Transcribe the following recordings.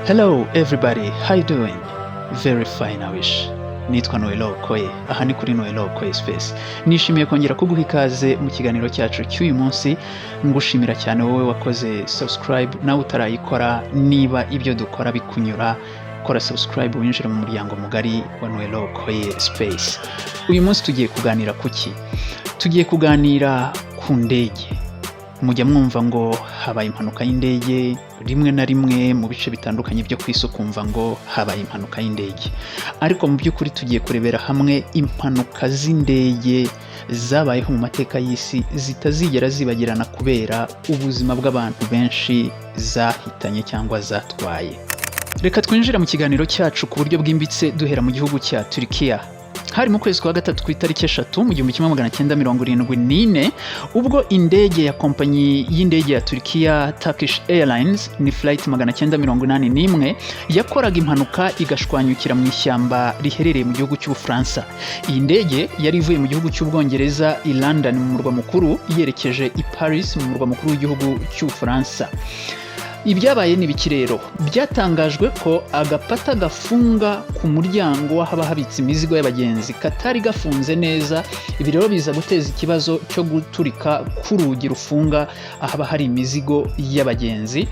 Hello everybody, how you doing? Very fine I wish. Nitwa Noel Okoye, aha ni kuri Noel Okoye Space. Nishimiye kongera kuguha ikaze mu kiganiro cyacu cy'uyu munsi, ngushimira cyane wowe wakoze subscribe nawe utarayikora. Niba ibyo dukora bikunyura, kora subscribe winjire mu muryango mugari wa Noel Okoye Space. Uyu munsi tugiye kuganira kuki? Tugiye kuganira ku ndege. Mujya mwumva ngo habaye impanuka y'indege, rimwe na rimwe mu bice bitandukanye byo kwisi kumva ngo habaye impanuka y'indege, ariko mu by'ukuri tugiye kurebera hamwe impanuka z'indege zabayeho mu mateka y'isi zitazigera zibagirana kubera ubuzima bw'abantu benshi zahitanye cyangwa zatwaye. Reka twinjira mu kiganiro cyacu ku buryo bwimbitse duhera mu gihugu cya Turkiya. Hari mu kwezi kwa gatatu ku itariki 3 mu 1974 ubwo indege ya kompanyi y'indege ya Turkiya Turkish Airlines ni flight 981 yakoraga impanuka igashwanyukira mu ishyamba riherereye mu gihugu cy'Ubufaransa. Iyi ndege yari ivuye mu gihugu cy'Ubwongereza i London mu murwa mukuru yerekeje i Paris mu murwa mukuru w'igihugu cy'Ubufaransa. Ibyabaye ni bikirero, byatangajwe ko agapata gafunga ku muryango w'ahaba habitse imizigo y'abagenzi katari gafunze neza. Ibi rero biza guteza ikibazo cyo guturika k'urugi rufunga ahaba hari imizigo y'abagenzi.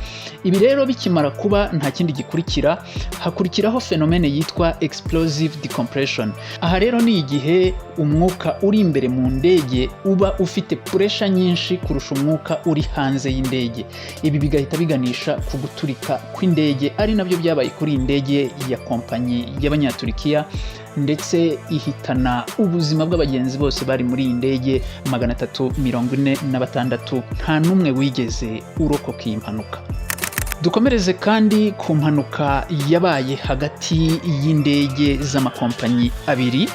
Ibi rero bikimara kuba nta kindi gikurikira, hakurikiraho fenomene yitwa explosive decompression. Aha rero ni igihe umwuka uri imbere mu ndege uba ufite pressure nyinshi kurusha umwuka uri hanze y'indege. Ibi bigahita biganisha ku guturika kw'indege, ari nabyo byabaye kuri indege ya kompanyi y'Abanyaturikiya, ndetse ihitana ubuzima bw'abagenzi bose bari muri iyi ndege 346. Nta n'umwe wigeze urokoka iyi mpanuka. Dukomereze kandi ku mpanuka yabaye hagati y'indege z'amakompanyi abiri.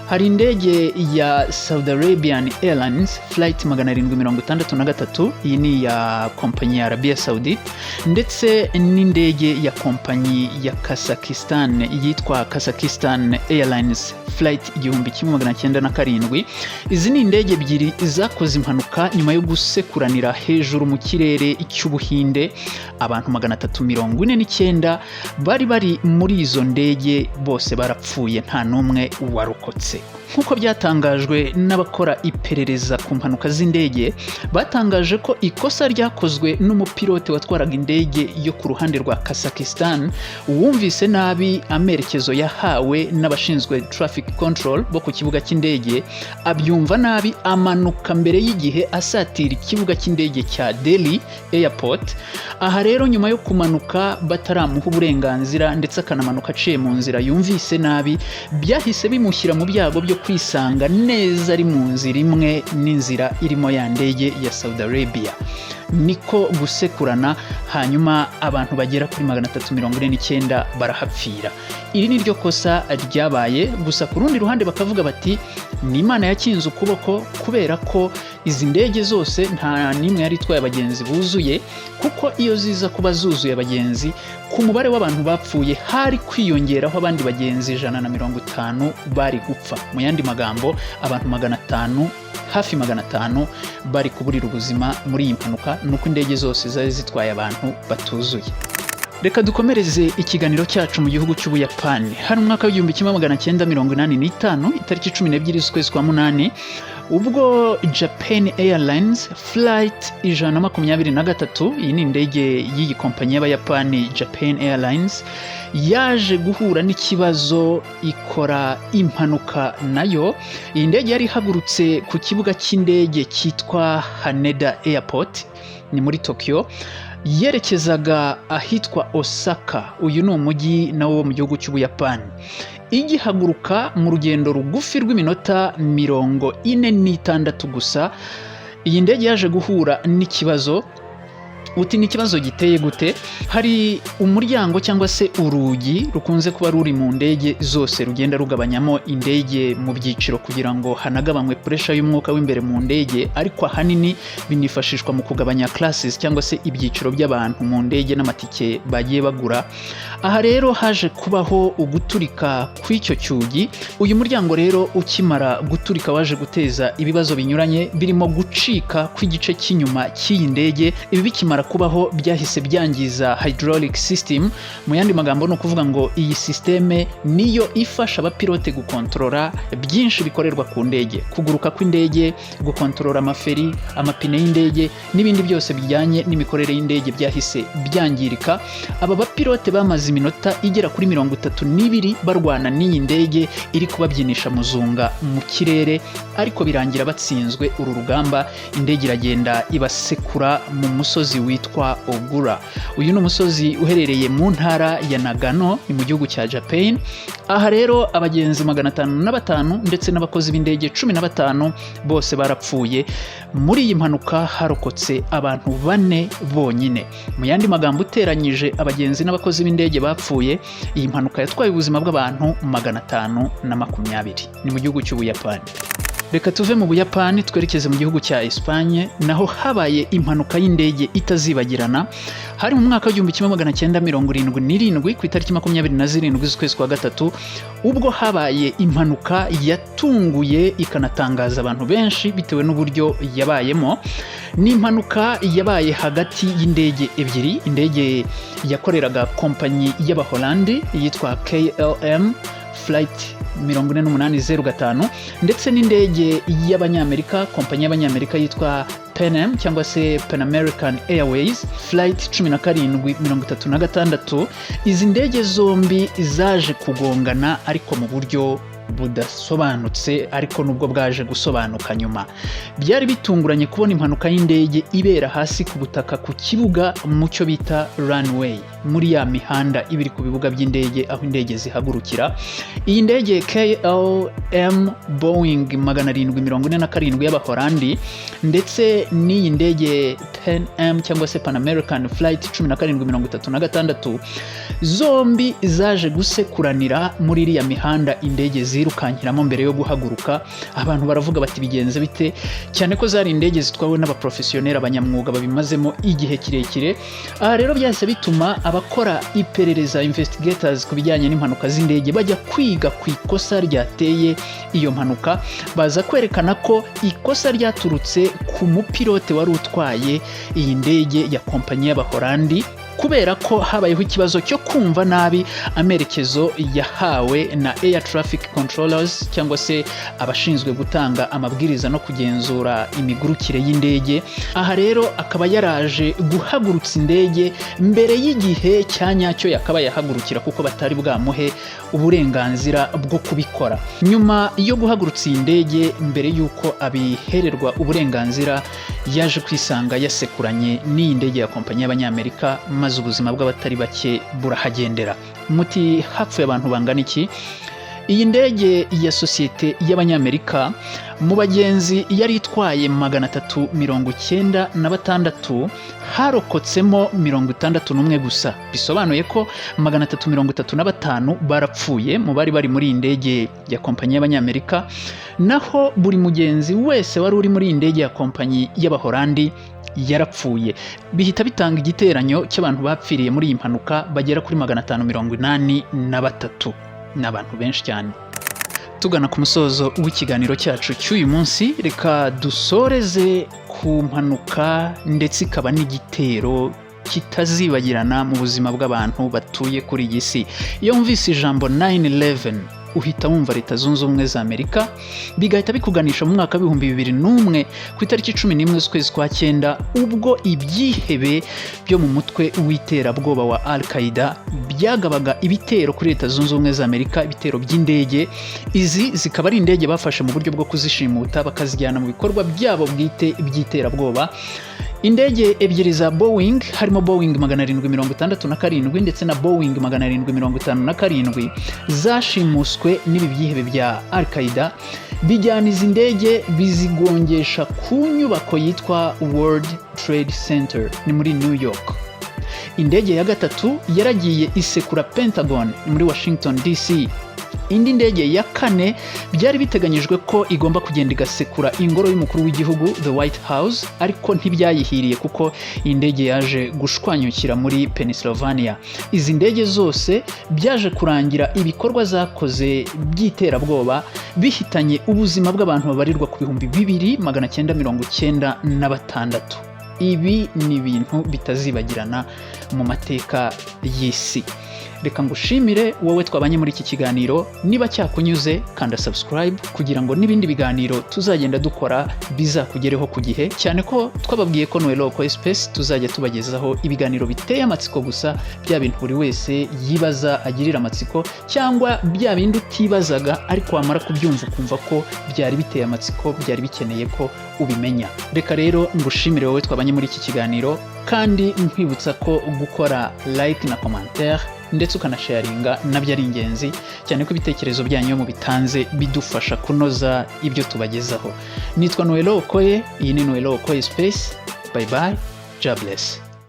Hari indege ya Saudi Arabian Airlines flight 763, iyi ni ya kompanyi ya Arabia Saudite, ndetse n'indege ya kompanyi ya Kazakhstan yitwa Kazakhstan Airlines flight 1907. Izi ni indege ebyiri zakoze impanuka nyuma yo gusekuranira hejuru mu kirere cy'Ubuhinde. Abantu 349 bari muri izo ndege, bose barapfuye, nta n'umwe warokotse. Nk'uko byatangajwe n'abakora iperereza ku mpanuka z'indege, batangaje ko ikosa ryakozwe n'umupilote watwaraga indege yo ku ruhande rwa Kazakhstan. Wumvise nabi amerekezo yahawe n'abashinzwe traffic control bo ku kibuga cy'indege, abyumva nabi, amanuka mbere y'igihe asatira ikibuga cy'indege cya Delhi Airport. Aha rero nyuma yo kumanuka bataramuha uburenganzira ndetse akanamanuka aciye mu nzira yumvise nabi, byahise bimushyira mu byago byo kwisanga neza ari mu nzira imwe n'inzira irimo ya ndege ya Saudi Arabia. Niko gusekurana, hanyuma abantu bagera kuri 349 barahapfira. Iri ni ryo kosa ryabaye, gusa ku rundi ruhande bakavuga bati ni Imana yakinze ukuboko, kubera ko izi ndege zose nta nimwe yari itwaye abagenzi buzuye, kuko iyo ziza kuba zuzuye abagenzi, ku mubare w'abantu bapfuye hari kwiyongeraho abandi bagenzi 150 bari gupfa. Mu yandi magambo, abantu 500, hafi 500 bari kuburira ubuzima muri iyi mpanuka, nuko indege zose zari zitwaye abantu batuzuye. Reka dukomereze ikiganiro cyacu mu gihugu cy'Ubuyapani. Hari umwaka w'1985 itariki 12 z'ukwezi kwa 8 ubwo Japan Airlines flight 123, iyi ni indege y'iyi kompanyi y'Abayapani Japan Airlines, yaje guhura n'ikibazo ikora impanuka nayo. Iyi ndege yari ihagurutse ku kibuga cy'indege cyitwa Haneda Airport, ni muri Tokyo, yerekezaga ahitwa Osaka. Uyu ni umujyi nawo wo mu gihugu cy'Ubuyapani. Igihaguruka mu rugendo rugufi rw'iminota 46 gusa, iyi ndege yaje guhura n'ikibazo. Uti ni ikibazo giteye gute? Hari umuryango cyangwa se urugi rukunze kuba ruri mu ndege zose, rugenda rugabanyamo indege mu byiciro kugira ngo hanagabanywe pressure y'umwuka w'imbere mu ndege, ariko ahanini binifashishwa mu kugabanya classes cyangwa se ibyiciro by'abantu mu ndege n'amatike bagiye bagura. Aha rero haje kubaho uguturika kw'icyo cyugi. Uyu muryango rero ukimara guturika waje guteza ibibazo binyuranye, birimo gucika kw'igice cy'inyuma cy'iyi ndege. Ibi bikimara bikimara kubaho byahise byangiza hydraulic system. Mu yandi magambo ni ukuvuga ngo iyi systeme niyo ifasha abapilote gukontorora byinshi bikorerwa ku ndege, kuguruka kw'indege, gukontorora amaferi, amapine y'indege n'ibindi byose bijyanye n'imikorere y'indege byahise byangirika. Aba bapilote bamaze iminota igera kuri 32 barwana n'iyi ndege iri kubabyinisha muzunga mu kirere, ariko birangira batsinzwe uru rugamba. Indege iragenda ibasekura mu musozi witwa Ogura. Uyu ni umusozi uherereye mu ntara ya Nagano, ni mu gihugu cya Japan. Aha rero abagenzi 505 ndetse n'abakozi b'indege 15 bose barapfuye. Muri iyi mpanuka harokotse abantu 4 bonyine. Mu yandi magambo uteranyije abagenzi n'abakozi b'indege bapfuye, iyi mpanuka yatwaye ubuzima bw'abantu 520. Ni mu gihugu cy'Ubuyapani. Reka tuve mu Buyapani twerekeze mu gihugu cya Espagne, naho habaye impanuka y'indege itazibagirana. Hari mu mwaka wa 1977 ku itariki 27 z'ukwezi kwa gatatu, ubwo habaye impanuka yatunguye ikanatangaza abantu benshi bitewe n'uburyo yabayemo. Ni impanuka yabaye hagati y'indege ebyiri, indege yakoreraga kompanyi y'Abaholandi yitwa KLM Flight 4805 ndetse n'indege y'Abanyamerika, kompanyi y'Abanyamerika yitwa Pan Am cyangwa se Pan American Airways Flight 1736. Izi ndege zombi zaje kugongana ariko mu buryo budasobanutse, ariko nubwo bwaje gusobanuka nyuma. Byari bitunguranye kubona impanuka y'indege ibera hasi ku butaka ku kibuga mu cyo bita runway, muri ya mihanda ibiri ku bibuga by'indege aho indege zihagurukira. Iyi ndege KLM Boeing 747 y'Abaholandi ndetse n'iyi ndege Pan Am cyangwa se Pan American Flight 1736 zombi zaje gusekuranira muri iriya mihanda indege zirukankiramo mbere yo guhaguruka. Abantu baravuga bati bigenze bite, cyane ko zari indege zitwawe n'abaprofessioneri, abanyamwuga babimazemo igihe kirekire. Aha rero byahise bituma abakora iperereza, investigators, ku bijyanye n'impanuka z'indege bajya kwiga ku ikosa ryateye iyo mpanuka. Baza kwerekana ko ikosa ryaturutse ku mupilote wari utwaye iyi ndege ya kompanyi y'Abaholandi, kubera ko habayeho ikibazo cyo kumva nabi amerekezo yahawe na Air Traffic Controllers cyangwa se abashinzwe gutanga amabwiriza no kugenzura imigurukire y'indege. Aha rero akaba yaraje guhagurutsa indege mbere y'igihe cya nyacyo yakaba yahagurukira, kuko batari bwamuhe uburenganzira bwo kubikora. Nyuma yo guhagurutsa iyi ndege mbere y'uko abihererwa uburenganzira, yaje kwisanga yasekuranye n'iyi ndege ya kompanyi y'Abanyamerika, maze ubuzima bw'abatari bake burahagendera. Muti hapfuye abantu bangana iki? Iyi ndege ya sosiyete y'Abanyamerika mu bagenzi yari itwaye 396, harokotsemo 61 gusa. Bisobanuye ko 335 barapfuye mu bari bari muri iyi ndege ya kompanyi y'Abanyamerika, naho buri mugenzi wese wari uri muri iyi ndege ya kompanyi y'Abaholandi yarapfuye. Bihita bitanga igiteranyo cy'abantu bapfiriye muri iyi mpanuka bagera kuri 583. N'abantu benshi cyane. Tugana ku musozo w'ikiganiro cyacu cy'uyu munsi, reka dusoreze ku mpanuka ndetse ikaba n'igitero kitazibagirana mu buzima bw'abantu batuye kuri iyi si. Iyo wumvise ijambo 9/11 uhita wumva Leta Zunze Ubumwe za Amerika, bigahita bikuganisha mu mwaka wa 2001 ku itariki 11 z'ukwezi kwa 9, ubwo ibyihebe byo mu mutwe w'iterabwoba wa Al-Qaeda byagabaga ibitero kuri Leta Zunze Ubumwe za Amerika, ibitero by'indege. Izi zikaba ari indege bafashe mu buryo bwo kuzishimuta bakazijyana mu bikorwa byabo bwite by'iterabwoba. Indege ebyiri za Boeing, harimo Boeing 767 ndetse na Boeing 757 zashimuswe n'ibi byihebe bya Al-Qaeda, bijyana izi ndege bizigongesha ku nyubako yitwa World Trade Center, ni muri New York. Indege ya gatatu yaragiye isekura Pentagon muri Washington DC. Indi ndege ya kane byari biteganyijwe ko igomba kugenda igasekura ingoro y'umukuru w'igihugu, the White House, ariko ntibyayihiriye kuko iyi ndege yaje gushwanyukira muri Pennsylvania. Izi ndege zose byaje kurangira ibikorwa zakoze by'iterabwoba bihitanye ubuzima bw'abantu babarirwa ku 2996. ibi ni ibintu bitazibagirana mu mateka y'isi. Reka ngushimire wowe twabanye muri iki kiganiro, niba cyakunyuze kanda subscribe kugira ngo n'ibindi biganiro tuzagenda dukora bizakugereho ku gihe, cyane ko twababwiye ko Noel Okoye Space tuzajya tubagezaho ibiganiro biteye amatsiko gusa, bya bintu buri wese yibaza agirira amatsiko, cyangwa bya bindi utibazaga ariko wamara kubyumva ukumva ko byari biteye amatsiko, byari bikeneye ko ubimenya. Reka rero ngushimire wowe twabanye muri iki kiganiro, kandi nkwibutsa ko gukora like na commentaire ndetse ukanasharinga nabyo ari ingenzi, cyane ko ibitekerezo byanyu iyo mubitanze bidufasha kunoza ibyo tubagezaho. Nitwa Noel Okoye, iyi ni Noel Okoye Space. Bye bye, God bless.